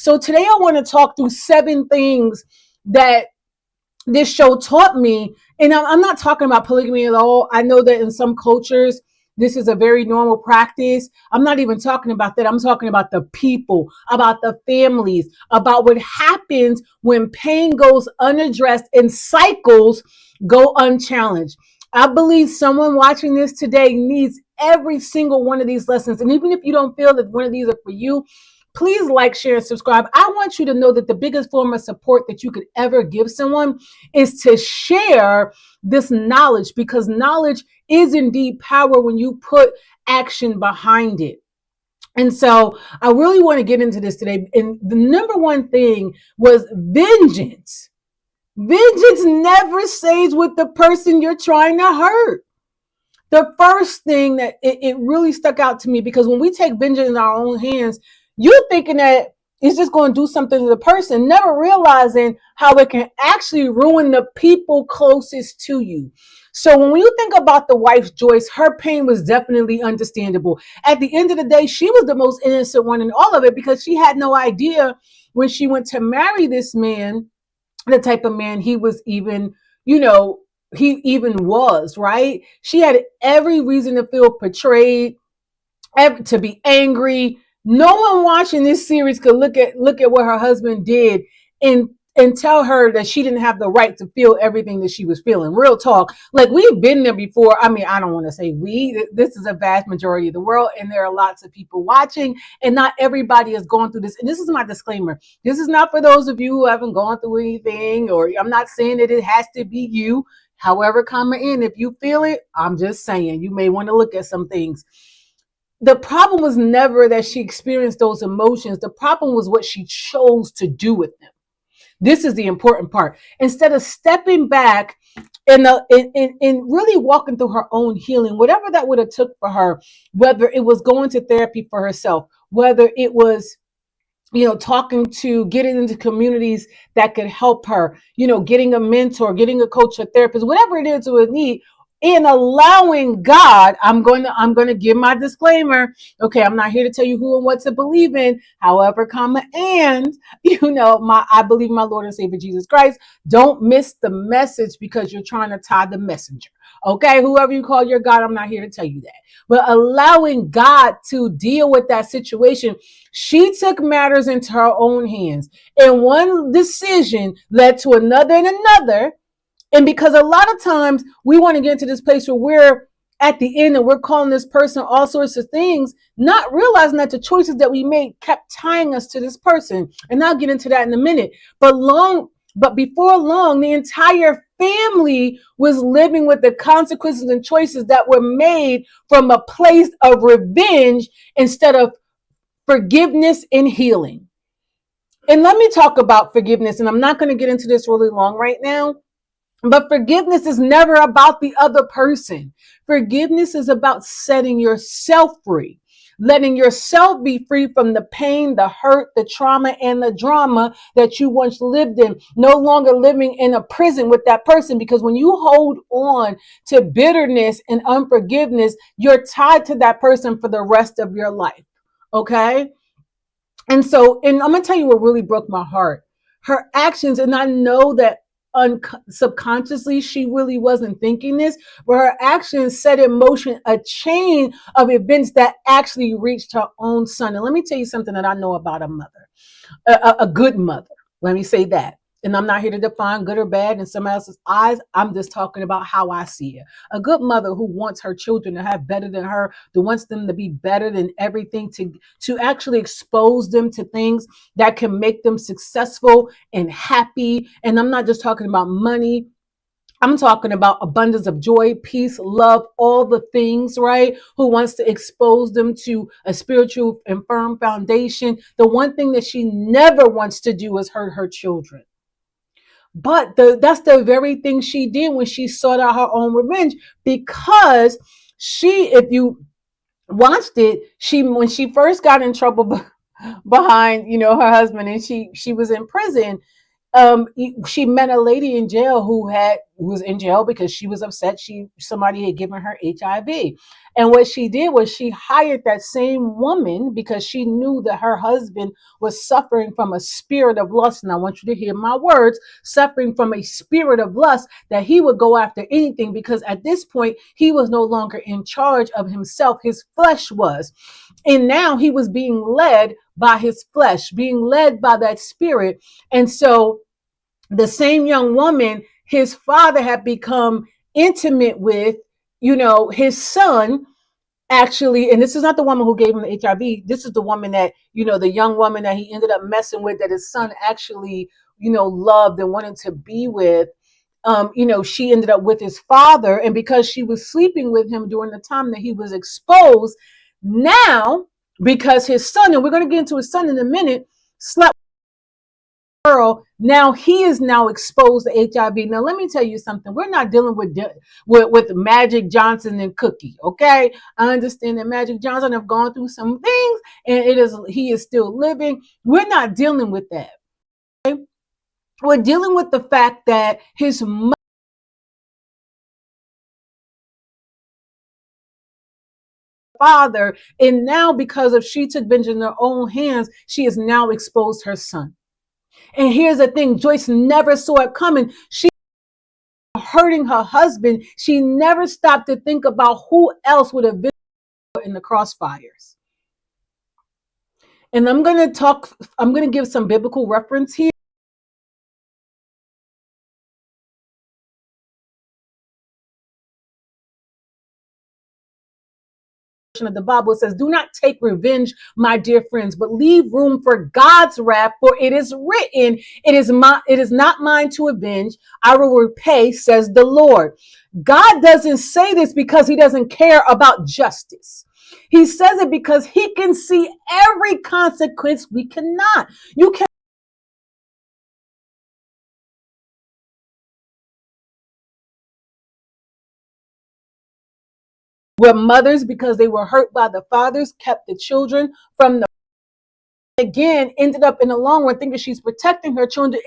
So today I want to talk through 7 things that this show taught me. And I'm not talking about polygamy at all. I know that in some cultures, this is a very normal practice. I'm not even talking about that. I'm talking about the people, about the families, about what happens when pain goes unaddressed and cycles go unchallenged. I believe someone watching this today needs every single one of these lessons. And even if you don't feel that one of these are for you, please like, share, and subscribe. I want you to know that the biggest form of support that you could ever give someone is to share this knowledge, because knowledge is indeed power when you put action behind it. And so I really want to get into this today. And the number one thing was vengeance. Vengeance never stays with the person you're trying to hurt. The first thing that it really stuck out to me, because when we take vengeance in our own hands, you're thinking that it's just going to do something to the person, never realizing how it can actually ruin the people closest to you. So when you think about the wife, Joyce, her pain was definitely understandable. At the end of the day, she was the most innocent one in all of it, because she had no idea when she went to marry this man, the type of man he was even, he even was, right? She had every reason to feel betrayed, to be angry. No one watching this series could look at what her husband did and tell her that she didn't have the right to feel everything that she was feeling. Real talk. Like, we've been there before. I mean, I don't want to say we. This is a vast majority of the world, and there are lots of people watching, and not everybody has gone through this. And this is my disclaimer. This is not for those of you who haven't gone through anything, or I'm not saying that it has to be you. However, if you feel it, I'm just saying you may want to look at some things. The problem was never that she experienced those emotions. The problem was what she chose to do with them. This is the important part. Instead of stepping back and really walking through her own healing, whatever that would have took for her, whether it was going to therapy for herself, whether it was, getting into communities that could help her, getting a mentor, getting a coach, a therapist, whatever it is you would need, in allowing God. I'm going to give my disclaimer. Okay, I'm not here to tell you who and what to believe in. However, and I believe in my Lord and Savior Jesus Christ. Don't miss the message because you're trying to tie the messenger. Okay, whoever you call your God, I'm not here to tell you that. But allowing God to deal with that situation, she took matters into her own hands. And one decision led to another and another. And because a lot of times we want to get into this place where we're at the end and we're calling this person all sorts of things, not realizing that the choices that we made kept tying us to this person. And I'll get into that in a minute. But before long, the entire family was living with the consequences and choices that were made from a place of revenge instead of forgiveness and healing. And let me talk about forgiveness. And I'm not going to get into this really long right now. But forgiveness is never about the other person. Forgiveness is about setting yourself free, letting yourself be free from the pain, the hurt, the trauma, and the drama that you once lived in. No longer living in a prison with that person, because when you hold on to bitterness and unforgiveness, you're tied to that person for the rest of your life. Okay? And I'm going to tell you what really broke my heart. Her actions, and I know that subconsciously she really wasn't thinking this, but her actions set in motion a chain of events that actually reached her own son. And let me tell you something that I know about a mother, a good mother. Let me say that. And I'm not here to define good or bad in somebody else's eyes. I'm just talking about how I see it. A good mother who wants her children to have better than her, who wants them to be better than everything, to actually expose them to things that can make them successful and happy. And I'm not just talking about money. I'm talking about abundance of joy, peace, love, all the things, right? Who wants to expose them to a spiritual and firm foundation. The one thing that she never wants to do is hurt her children. But that's the very thing she did when she sought out her own revenge, because if you watched it, when she first got in trouble behind, her husband, and she was in prison, she met a lady in jail who had, was in jail because she was upset somebody had given her HIV. And what she did was she hired that same woman because she knew that her husband was suffering from a spirit of lust. And I want you to hear my words, suffering from a spirit of lust, that he would go after anything because at this point he was no longer in charge of himself. His flesh was. And now he was being led by his flesh, being led by that spirit. And so the same young woman, his father had become intimate with, his son, actually. And this is not the woman who gave him the HIV. This is the woman that, the young woman that he ended up messing with, that his son actually, loved and wanted to be with. She ended up with his father. And because she was sleeping with him during the time that he was exposed, now, because his son, and we're going to get into his son in a minute, slept girl, now he is now exposed to HIV. Now, let me tell you something. We're not dealing with Magic Johnson and Cookie, okay? I understand that Magic Johnson have gone through some things, and he is still living. We're not dealing with that. Okay? We're dealing with the fact that his father, and now because of she took vengeance in her own hands, she has now exposed her son. And here's the thing, Joyce never saw it coming. She hurting her husband. She never stopped to think about who else would have been in the crossfires. And I'm going to give some biblical reference here. Of the Bible, it says, "Do not take revenge, my dear friends, but leave room for God's wrath, for it is written, it is not mine to avenge, I will repay, says the Lord." God doesn't say this because he doesn't care about justice. He says it because he can see every consequence. We cannot. You can where mothers, because they were hurt by the fathers, kept the children from the, again, ended up in the long run thinking she's protecting her children,